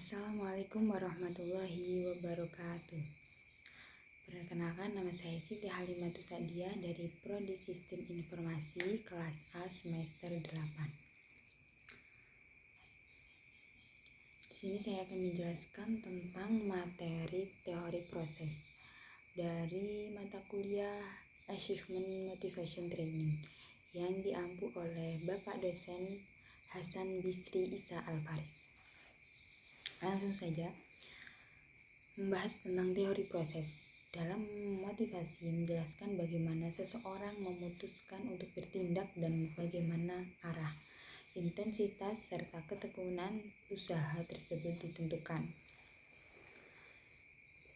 Assalamualaikum warahmatullahi wabarakatuh. Perkenalkan, nama saya Siti Halimatus Sa'diah dari Prodi Sistem Informasi kelas A semester 8. Di sini saya akan menjelaskan tentang materi teori proses dari mata kuliah Achievement Motivation Training yang diampu oleh Bapak dosen Hasan Bisri Isa Alfaris. Langsung saja membahas tentang teori proses. Dalam motivasi menjelaskan bagaimana seseorang memutuskan untuk bertindak dan bagaimana arah, intensitas, serta ketekunan usaha tersebut ditentukan.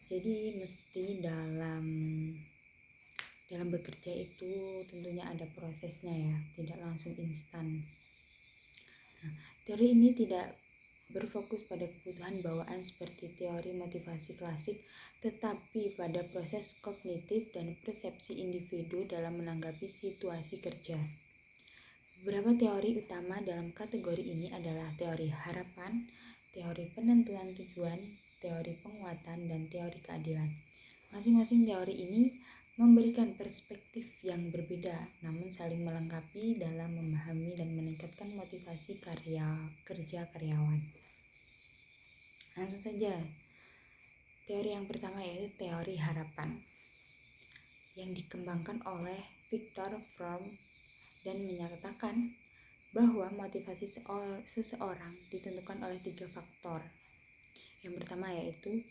Jadi mesti dalam bekerja itu tentunya ada prosesnya ya, tidak langsung instan. Teori ini tidak berfokus pada kebutuhan bawaan seperti teori motivasi klasik, tetapi pada proses kognitif dan persepsi individu dalam menanggapi situasi kerja. Beberapa teori utama dalam kategori ini adalah teori harapan, teori penentuan tujuan, teori penguatan, dan teori keadilan. Masing-masing teori ini memberikan perspektif yang berbeda, namun saling melengkapi dalam memahami dan meningkatkan motivasi kerja karyawan. Langsung saja, teori yang pertama yaitu teori harapan yang dikembangkan oleh Viktor Fromm dan menyatakan bahwa motivasi seseorang ditentukan oleh 3 faktor. Yang pertama yaitu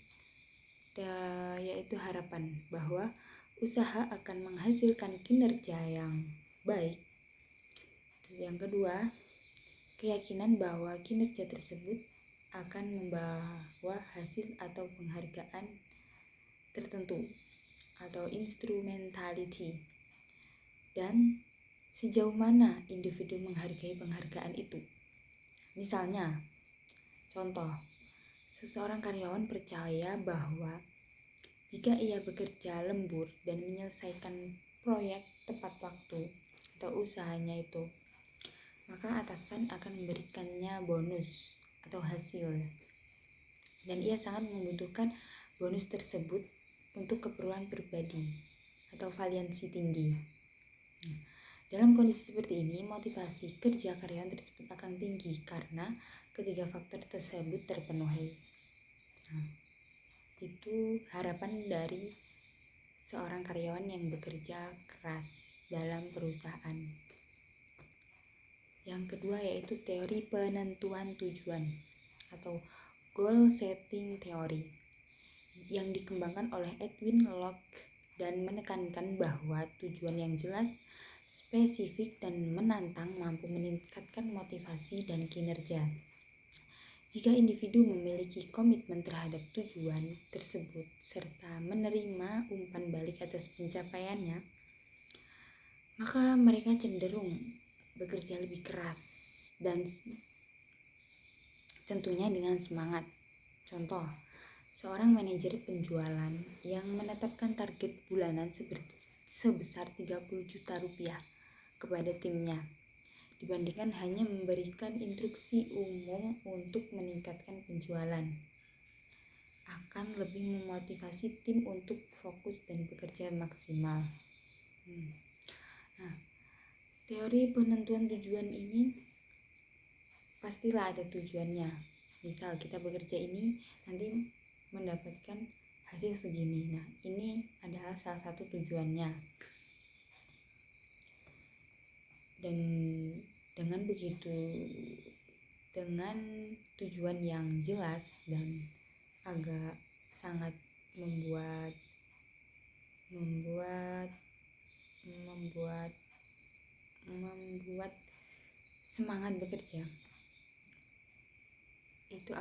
harapan bahwa usaha akan menghasilkan kinerja yang baik. Yang kedua, keyakinan bahwa kinerja tersebut akan membawa hasil atau penghargaan tertentu atau instrumentality, dan sejauh mana individu menghargai penghargaan itu. Misalnya, contoh, seseorang karyawan percaya bahwa jika ia bekerja lembur dan menyelesaikan proyek tepat waktu atau usahanya itu, maka atasan akan memberikannya bonus atau hasil, dan ia sangat membutuhkan bonus tersebut untuk keperluan pribadi atau valiansi tinggi. Dalam kondisi seperti ini, motivasi kerja karyawan tersebut akan tinggi karena ketiga faktor tersebut terpenuhi. Itu harapan dari seorang karyawan yang bekerja keras dalam perusahaan. Yang kedua yaitu teori penentuan tujuan atau goal setting theory yang dikembangkan oleh Edwin Locke dan menekankan bahwa tujuan yang jelas, spesifik, dan menantang mampu meningkatkan motivasi dan kinerja. Jika individu memiliki komitmen terhadap tujuan tersebut serta menerima umpan balik atas pencapaiannya, maka mereka cenderung bekerja lebih keras dan tentunya dengan semangat. Contoh, seorang manajer penjualan yang menetapkan target bulanan sebesar 30 juta rupiah kepada timnya dibandingkan hanya memberikan instruksi umum untuk meningkatkan penjualan, akan lebih memotivasi tim untuk fokus dan bekerja maksimal. Teori penentuan tujuan ini pastilah ada tujuannya. Misal kita bekerja ini nanti mendapatkan hasil segini. Nah, ini adalah salah satu tujuannya. Dan dengan begitu, dengan tujuan yang jelas dan agak sangat membuat semangat bekerja, itu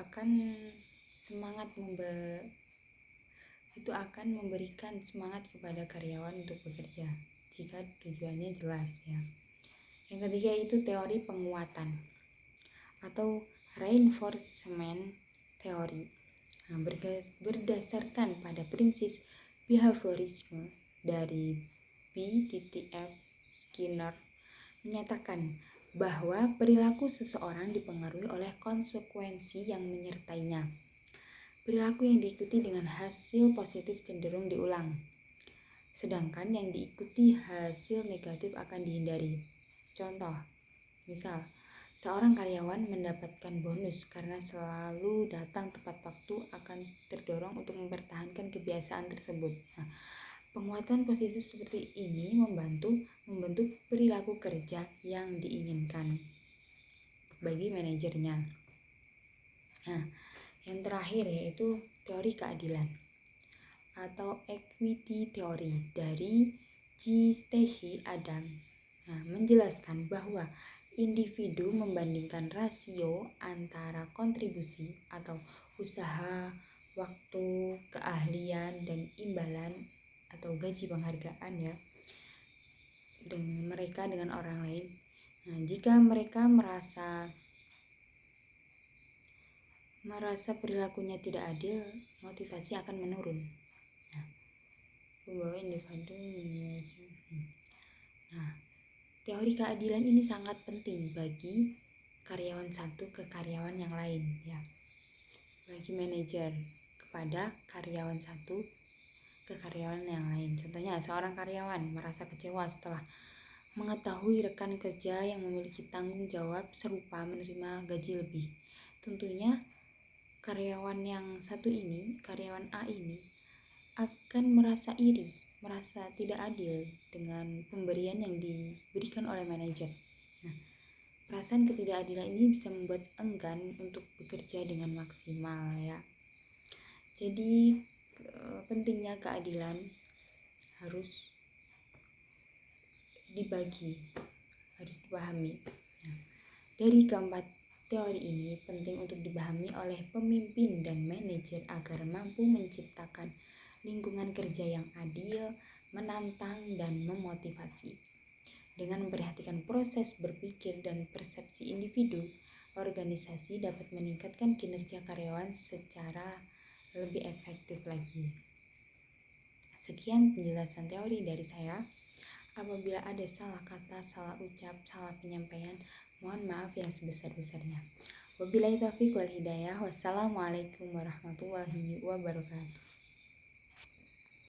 akan memberikan semangat kepada karyawan untuk bekerja jika tujuannya jelas ya. Yang ketiga itu teori penguatan atau reinforcement theory. Berdasarkan pada prinsip behaviorisme dari B.F. Skinner menyatakan bahwa perilaku seseorang dipengaruhi oleh konsekuensi yang menyertainya. Perilaku yang diikuti dengan hasil positif cenderung diulang, sedangkan yang diikuti hasil negatif akan dihindari. Contoh, misal, seorang karyawan mendapatkan bonus karena selalu datang tepat waktu akan terdorong untuk mempertahankan kebiasaan tersebut. Nah, penguatan positif seperti ini membentuk perilaku kerja yang diinginkan bagi manajernya. Nah, yang terakhir yaitu teori keadilan atau equity theory dari G. Stacy Adam. Nah, menjelaskan bahwa individu membandingkan rasio antara kontribusi atau usaha, waktu, keahlian, dan imbalan atau gaji penghargaan ya dengan mereka dengan orang lain. Nah, jika mereka merasa perilakunya tidak adil, motivasi akan menurun. Nah, bahwa individu. Nah, teori keadilan ini sangat penting bagi karyawan satu ke karyawan yang lain ya. Bagi manajer kepada karyawan satu ke karyawan yang lain. Contohnya, seorang karyawan merasa kecewa setelah mengetahui rekan kerja yang memiliki tanggung jawab serupa menerima gaji lebih. Tentunya karyawan yang satu ini, karyawan A ini akan merasa iri, merasa tidak adil dengan pemberian yang diberikan oleh manajer. Nah, perasaan ketidakadilan ini bisa membuat enggan untuk bekerja dengan maksimal ya. Jadi pentingnya keadilan harus dibagi, harus dipahami. Nah, dari keempat teori ini penting untuk dipahami oleh pemimpin dan manajer agar mampu menciptakan lingkungan kerja yang adil, menantang, dan memotivasi. Dengan memperhatikan proses berpikir dan persepsi individu, organisasi dapat meningkatkan kinerja karyawan secara lebih efektif lagi. Sekian penjelasan teori dari saya. Apabila ada salah kata, salah ucap, salah penyampaian, mohon maaf yang sebesar-besarnya. Wabillahi taufiq wal hidayah. Wassalamualaikum warahmatullahi wabarakatuh.